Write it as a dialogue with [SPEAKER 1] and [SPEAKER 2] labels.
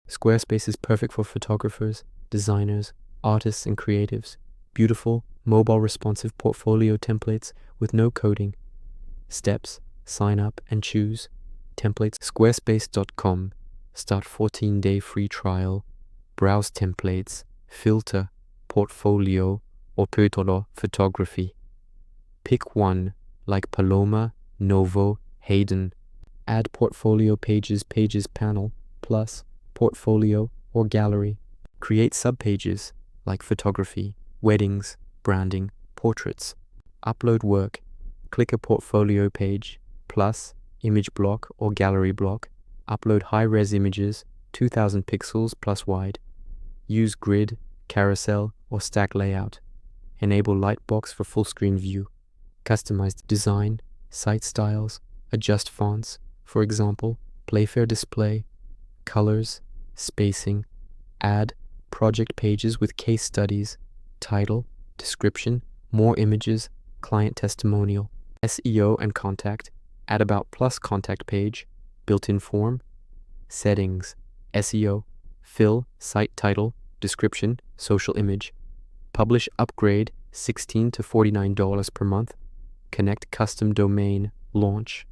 [SPEAKER 1] Squarespace is perfect for photographers, designers, artists, and creatives. Beautiful, mobile responsive portfolio templates with no coding. Steps: sign up and choose. Templates: squarespace.com. Start 14-day free trial. Browse templates. Filter, portfolio, or Pötolo photography. Pick one, like Paloma, Novo, Hayden. Add portfolio pages panel, plus, portfolio, or gallery. Create subpages, like photography, weddings, branding, portraits. Upload work. Click a portfolio page, plus, image block or gallery block. Upload high-res images, 2000 pixels plus wide. Use grid, carousel, or stack layout. Enable Lightbox for full-screen view. Customize design, site styles, adjust fonts, for example, Playfair display, colors, spacing. Add project pages with case studies, title, description, more images, client testimonial. SEO and contact. Add About Plus contact page, built-in form. Settings: SEO, fill, site title, description, social image. Publish upgrade, $16 to $49 per month. Connect custom domain, launch.